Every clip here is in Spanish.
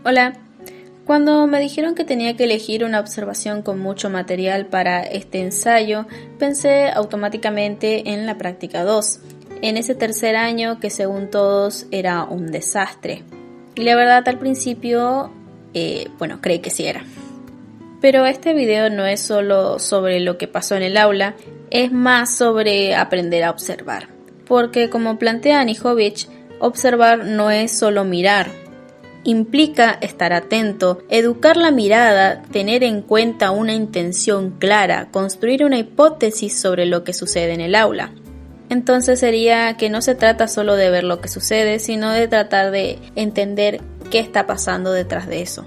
Hola, cuando me dijeron que tenía que elegir una observación con mucho material para este ensayo, pensé automáticamente en la práctica 2, en ese tercer año que según todos era un desastre. Y la verdad al principio, creí que sí era. Pero este video no es solo sobre lo que pasó en el aula, es más sobre aprender a observar. Porque como plantea Anijovic, observar no es solo mirar. Implica estar atento, educar la mirada, tener en cuenta una intención clara, construir una hipótesis sobre lo que sucede en el aula. Entonces sería que no se trata solo de ver lo que sucede, sino de tratar de entender qué está pasando detrás de eso.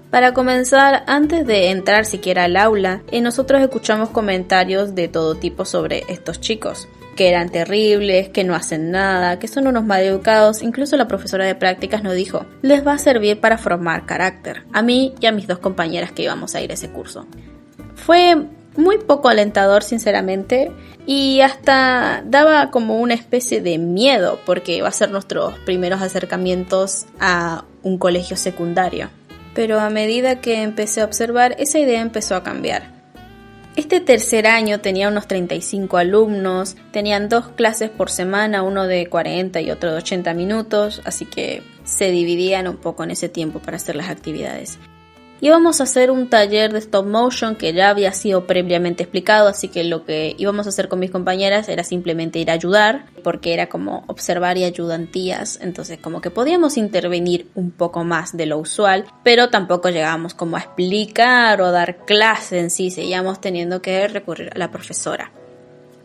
Para comenzar, antes de entrar siquiera al aula, nosotros escuchamos comentarios de todo tipo sobre estos chicos, que eran terribles, que no hacen nada, que son unos maleducados. Incluso la profesora de prácticas nos dijo, les va a servir para formar carácter, a mí y a mis dos compañeras que íbamos a ir a ese curso. Fue muy poco alentador, sinceramente, y hasta daba como una especie de miedo, porque iba a ser nuestros primeros acercamientos a un colegio secundario. Pero a medida que empecé a observar, esa idea empezó a cambiar. Este tercer año tenía unos 35 alumnos, tenían 2 clases por semana, uno de 40 y otro de 80 minutos, así que se dividían un poco en ese tiempo para hacer las actividades. Íbamos a hacer un taller de stop motion que ya había sido previamente explicado, así que lo que íbamos a hacer con mis compañeras era simplemente ir a ayudar, porque era como observar y ayudantías, entonces como que podíamos intervenir un poco más de lo usual, pero tampoco llegábamos como a explicar o dar clase en sí, seguíamos teniendo que recurrir a la profesora.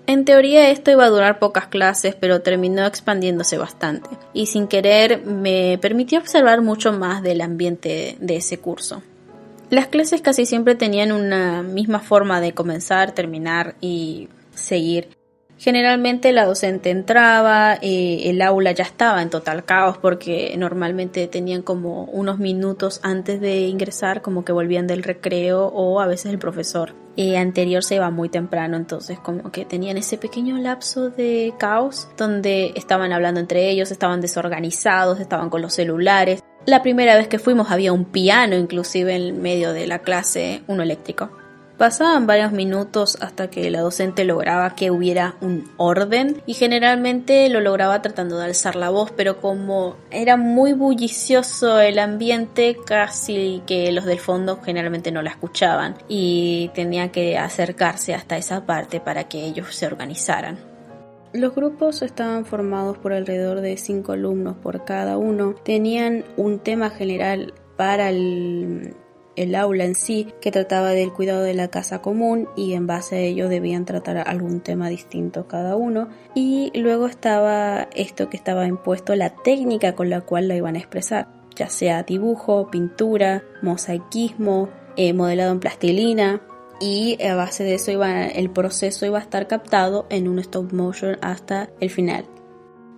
En teoría esto iba a durar pocas clases, pero terminó expandiéndose bastante, y sin querer me permitió observar mucho más del ambiente de ese curso. Las clases casi siempre tenían una misma forma de comenzar, terminar y seguir. Generalmente la docente entraba, el aula ya estaba en total caos porque normalmente tenían como unos minutos antes de ingresar, como que volvían del recreo, o a veces el profesor anterior se iba muy temprano, entonces como que tenían ese pequeño lapso de caos donde estaban hablando entre ellos, estaban desorganizados, estaban con los celulares. La primera vez que fuimos había un piano inclusive en medio de la clase, uno eléctrico. Pasaban varios minutos hasta que la docente lograba que hubiera un orden, y generalmente lo lograba tratando de alzar la voz, pero como era muy bullicioso el ambiente, casi que los del fondo generalmente no la escuchaban y tenía que acercarse hasta esa parte para que ellos se organizaran. Los grupos estaban formados por alrededor de 5 alumnos por cada uno. Tenían un tema general para el aula en sí, que trataba del cuidado de la casa común, y en base a ello debían tratar algún tema distinto cada uno. Y luego estaba esto que estaba impuesto, la técnica con la cual la iban a expresar, ya sea dibujo, pintura, mosaicismo, modelado en plastilina. Y a base de eso el proceso iba a estar captado en un stop motion hasta el final.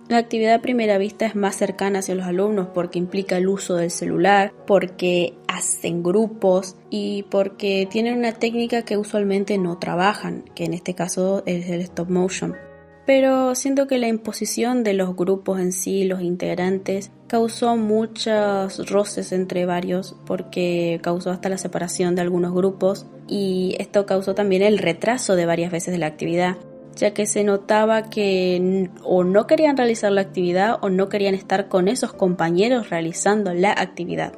La actividad a primera vista es más cercana hacia los alumnos porque implica el uso del celular, porque hacen grupos y porque tienen una técnica que usualmente no trabajan, que en este caso es el stop motion. Pero siento que la imposición de los grupos en sí, los integrantes, causó muchos roces entre varios, porque causó hasta la separación de algunos grupos, y esto causó también el retraso de varias veces de la actividad, ya que se notaba que o no querían realizar la actividad o no querían estar con esos compañeros realizando la actividad.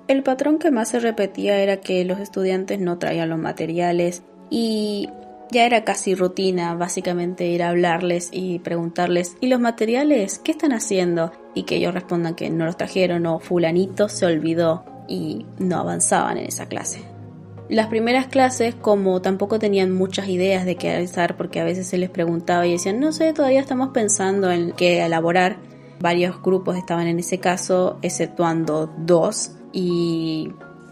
El patrón que más se repetía era que los estudiantes no traían los materiales, y ya era casi rutina básicamente ir a hablarles y preguntarles, ¿y los materiales? ¿Qué están haciendo? Y que ellos respondan que no los trajeron, o fulanito se olvidó, y no avanzaban en esa clase. Las primeras clases, como tampoco tenían muchas ideas de qué realizar, porque a veces se les preguntaba y decían, no sé, todavía estamos pensando en qué elaborar. Varios grupos estaban en ese caso, exceptuando 2, y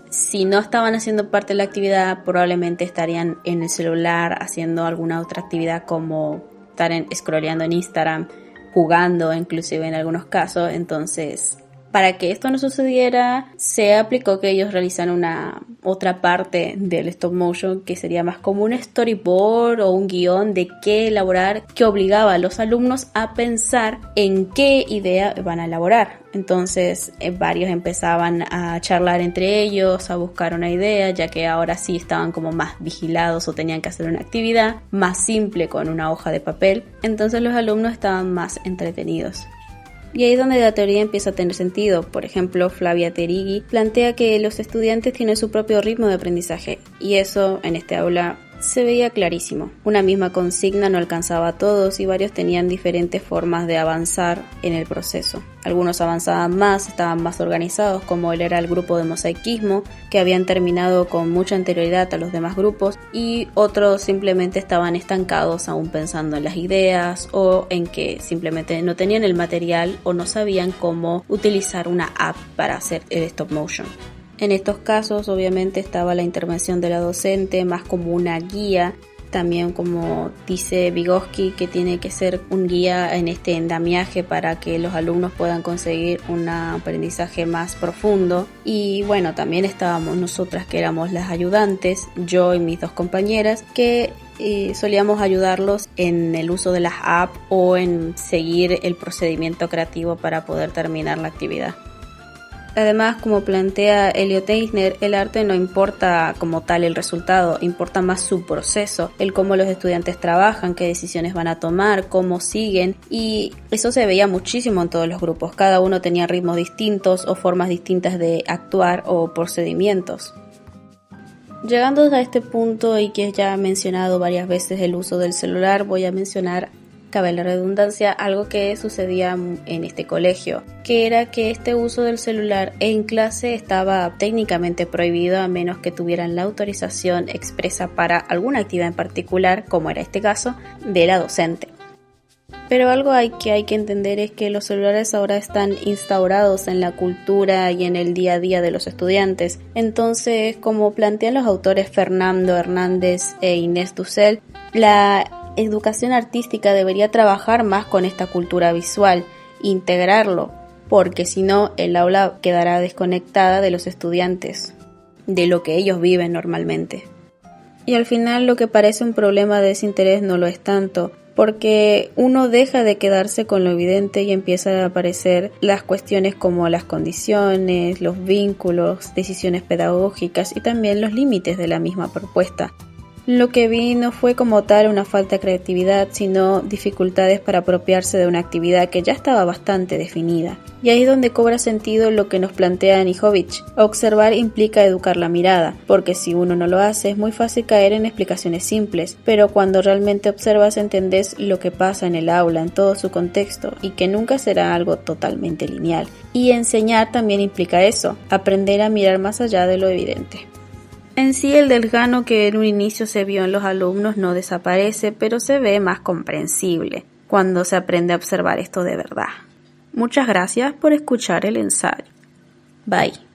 si no estaban haciendo parte de la actividad, probablemente estarían en el celular haciendo alguna otra actividad, como estar scrolleando en Instagram, jugando inclusive en algunos casos. Entonces Para que esto no sucediera, se aplicó que ellos realizaran una otra parte del stop motion que sería más como un storyboard o un guión de qué elaborar, que obligaba a los alumnos a pensar en qué idea van a elaborar. Entonces varios empezaban a charlar entre ellos, a buscar una idea, ya que ahora sí estaban como más vigilados o tenían que hacer una actividad más simple con una hoja de papel. Entonces los alumnos estaban más entretenidos. Y ahí es donde la teoría empieza a tener sentido. Por ejemplo, Flavia Terighi plantea que los estudiantes tienen su propio ritmo de aprendizaje, y eso en este aula se veía clarísimo. Una misma consigna no alcanzaba a todos y varios tenían diferentes formas de avanzar en el proceso. Algunos avanzaban más, estaban más organizados, como era el grupo de mosaicismo, que habían terminado con mucha anterioridad a los demás grupos, y otros simplemente estaban estancados aún pensando en las ideas o en que simplemente no tenían el material o no sabían cómo utilizar una app para hacer el stop motion. En estos casos obviamente estaba la intervención de la docente más como una guía, también como dice Vygotsky que tiene que ser un guía en este andamiaje para que los alumnos puedan conseguir un aprendizaje más profundo. Y bueno, también estábamos nosotras que éramos las ayudantes, yo y mis dos compañeras, que solíamos ayudarlos en el uso de las apps o en seguir el procedimiento creativo para poder terminar la actividad. Además, como plantea Elliot Eisner, el arte no importa como tal el resultado, importa más su proceso, el cómo los estudiantes trabajan, qué decisiones van a tomar, cómo siguen, y eso se veía muchísimo en todos los grupos. Cada uno tenía ritmos distintos o formas distintas de actuar o procedimientos. Llegando a este punto y que ya he mencionado varias veces el uso del celular, voy a mencionar, cabe la redundancia, algo que sucedía en este colegio, que era que este uso del celular en clase estaba técnicamente prohibido a menos que tuvieran la autorización expresa para alguna actividad en particular, como era este caso, de la docente. Pero algo hay que entender es que los celulares ahora están instaurados en la cultura y en el día a día de los estudiantes. Entonces, como plantean los autores Fernando Hernández e Inés Dussel, la educación artística debería trabajar más con esta cultura visual, integrarlo, porque si no el aula quedará desconectada de los estudiantes, de lo que ellos viven normalmente. Y al final lo que parece un problema de desinterés no lo es tanto, porque uno deja de quedarse con lo evidente y empiezan a aparecer las cuestiones como las condiciones, los vínculos, decisiones pedagógicas y también los límites de la misma propuesta. Lo que vi no fue como tal una falta de creatividad, sino dificultades para apropiarse de una actividad que ya estaba bastante definida. Y ahí es donde cobra sentido lo que nos plantea Nijovic. Observar implica educar la mirada, porque si uno no lo hace es muy fácil caer en explicaciones simples, pero cuando realmente observas entendés lo que pasa en el aula en todo su contexto y que nunca será algo totalmente lineal. Y enseñar también implica eso, aprender a mirar más allá de lo evidente. En sí, el desgano que en un inicio se vio en los alumnos no desaparece, pero se ve más comprensible cuando se aprende a observar esto de verdad. Muchas gracias por escuchar el ensayo. Bye.